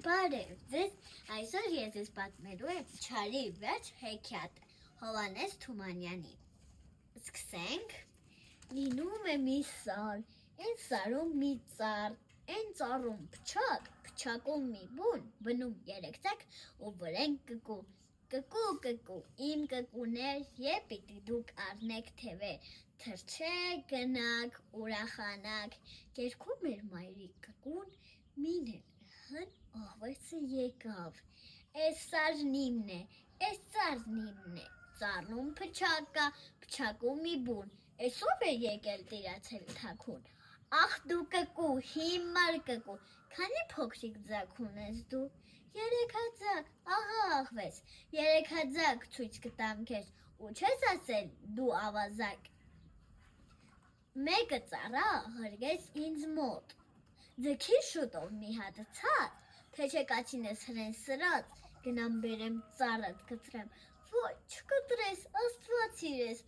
Բարև ձեզ, այսօր ես ձեզ պատմելու եմ Չարի վերջ հեքիաթը Հովհաննես Թումանյանի։ Սկսենք։ Լինում է մի սար, այն սարում մի ծառ, այն ծառում փչակ, փչակում մի բուն, բնում երեքցակ ու վրեն կկու։ Կկու, կկու, իմ կկուներ, և պիտի դուք առնեք թևեր, թռչեք, գնաք, ուրախանաք, երգում էր մայրիկ կկուն, մինեն ահվեսը եկավ, էս սարն իմն է, էս ծառն իմն է, ծառում փչակ կա, փչակում մի բուն, էս ով է եկել տիրացել թաքուն, ախ դու կկու, հիմար կկու, քանի փոքրիկ ձագ ունես դու, երեքաձագ, ահա ահվես, երեքաձագ ցույց կտամ քեզ, ու չես ասել դու ավազակ, մեկը ծառա հրգեց ինձ մոտ, ձգի շուտով մի հատ ցած, թե չեկացինես հրեն սրած, գնամ բերեմ ծառդ կտրեմ, ոչ չկտրես, աստված իրես,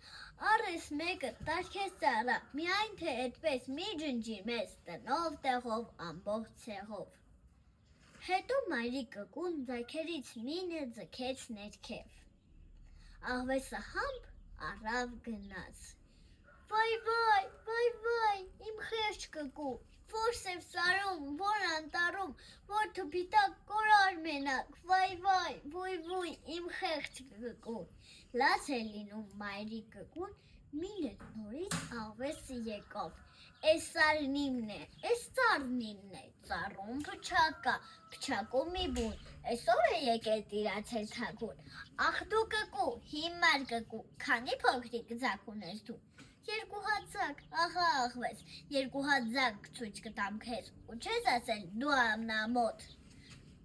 առես մեկը տարգես ծառա, միայն թե այդպես մի ջնջի մեզ տնով տեղով ամբողջ ցեղով։ Հետո մայրիկ կկուն ձագերից մինը ձգեց ներքև, ահվեսը համբ առավ գնաց, վայ, իմ խեղճ կկու, որ սև սարում, որ անտառում, որ թփիտակ կորար մենակ, վայ, իմ խեղճ կկու, լաց է լինում մայրիկ կկուն, մինը նորից ահվեսը եկավ, էս սարն իմն է, էս ծառն իմն է, ծառում փչակ կա, փչակում մի բուն, էս ով է եկել տիրացել թաքուն, ախ դու կկու, հիմար կկու, քանի փոքրիկ ձագ ունես դու, երկու հատ ձագ, ահա ահվես, երկու հատ ձագ ցույց կտամ քեզ, ու չես ասել դու ամնամոտ,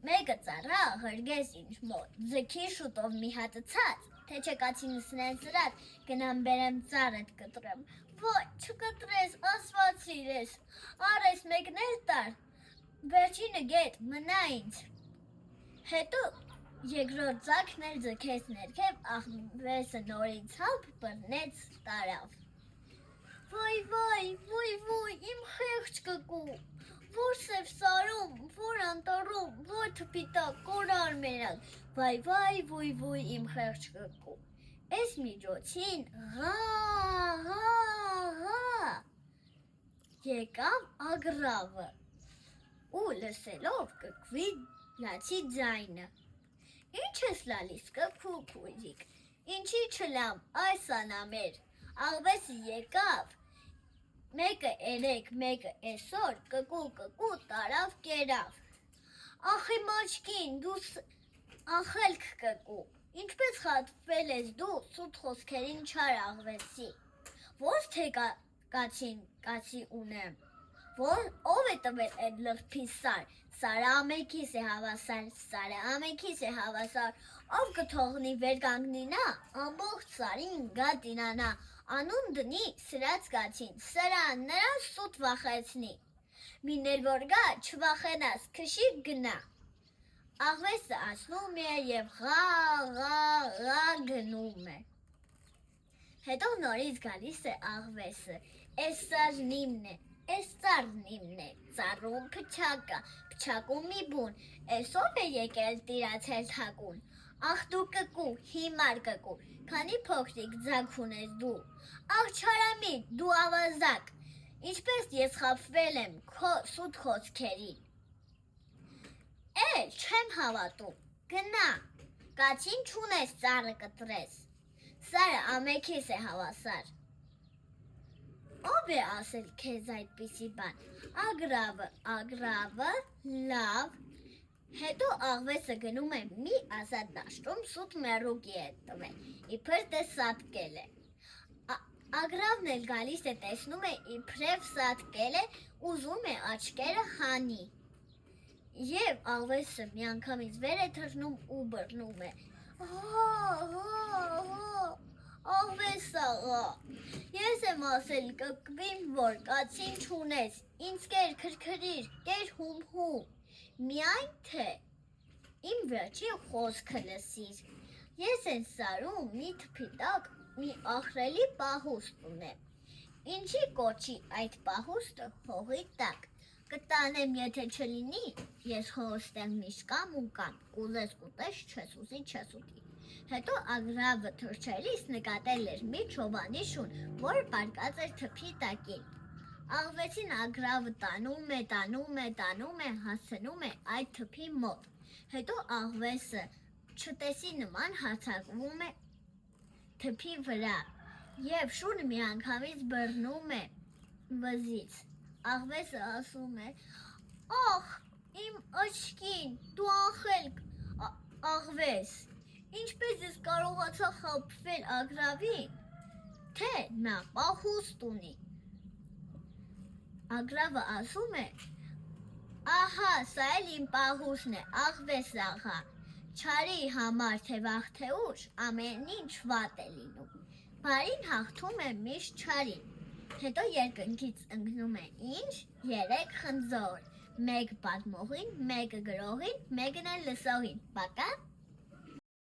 մեկը ծառա հրգեց ինձ մոտ, ձգի շուտով մի հատ ցած, թե չեկացինս հրեն սրած, գնամ բերեմ ծառդ կտրեմ, ոչ չկտրես, աստված իրես, առես մեկն էլ տար, վերջինը գետ մնա ինձ, հետո երկրորդ ձագն էլ ձգեց ներքև, ահվեսը նորից համբ բռնեց տարավ, վայ, իմ խեղճ կկու, որ սև սարում, որ անտառում, որ թփիտակ կորար մենակ, վայ, իմ խեղճ կկու, էս միջոցին ղա, եկավ ագռավը, ու լսելով կկվի լացի ձայնը, ինչ ես լալիս կկու քույրիկ, ինչի չլամ այս անամեր, ահվեսը եկավ, մեկը երեկ, մեկը այսօր, կկու տարավ կերավ, ախ իմ աչքին, դու ախելք կկու, ինչպես խաբվել ես դու սուտ խոսքերին Չար ահվեսի, ո՞ր թե կացի ունեմ, ով է տվել այդ լրբի սար, սարը ամենքիս է հավասար, ով կթողնի վեր կանգնի նա, ամբողջ սարին գա տինանա, անուն դնի սրած կացին, սրան նրան սուտ վախեցնի, միներ որ գա չվախենաս, քշի գնա, ահվեսը ասնում է և ղա գնում է, հետո նորից գալիս է ահվեսը, էս սարն իմն է, էս ծառն իմն է, ծառում փչակ կա, փչակում մի բուն, էս ով է եկել տիրացել թաքուն, ախ դու կկու, հիմար կկու, քանի փոքրիկ ձագ ունես դու, ախ չարամիտ, դու ավազակ, ինչպես ես խաբվել եմ քո սուտ խոսքերին, էլ չեմ հավատում, գնա, կացին չունես ծառը կտրես, սարը ամենքիս է հավասար, ով է ասել քեզ այդպիսի բան, ագռավը, լավ, հետո ահվեսը գնում է մի ազատ դաշտում սուտ մեռուկի է տվել, իբր թե սատկել է, ագռավն էլ գալիս է տեսնում է իբրև սատկել է, ուզում է աչքերը հանի, և ահվեսը միանգամից վեր է թռնում ու բռնում է, ահվես աղա, ես եմ ասել կկվիմ, որ կացին չունես, ինձ կեր քրքրիր, կեր հում, միայն թե իմ վերջին խոսքը լսիր, ես են սարում մի թփիտակ, մի ահռելի պահուստ ունեմ, ինչի կոչի այդ պահուստը հողի տակ, կտանեմ, եթե չլինի, ես հորստեղ միշտ կամ ու կամ, կուզես կուտես, չես ուզի, չես ուտի։ Հետո ագռավը թռչելիս նկատել էր մի չոբանի շուն, որը պարկած էր թփի տակին։ Աղվեսին ագռավը տանում է, հասցնում է այդ թփի մոտ։ Հետո աղվեսը չտեսի նման հարձակվում է թփի վրա և շունը միանգամից բռնում է վզից։ Աղվեսը ասում է. «Ախ, իմ աչքին, դու անխելք աղվես, ինչպես ես կարողացա խաբվել ագռավին, թե նա պահուստ ունի»։ Ագռավը ասում է. «Ահա, սա էլ իմ պահուստն է, աղվես աղա, չարի համար թե վաղ թե ուշ ամեն ինչ վատ է լինում, բարին հաղթում է միշտ չարին»։ Հետո երկնքից ընկնում է ինչ 3 խնձոր, մեկը պատմողին, մեկը գրողին, մեկն էլ լսողին։ Պակա։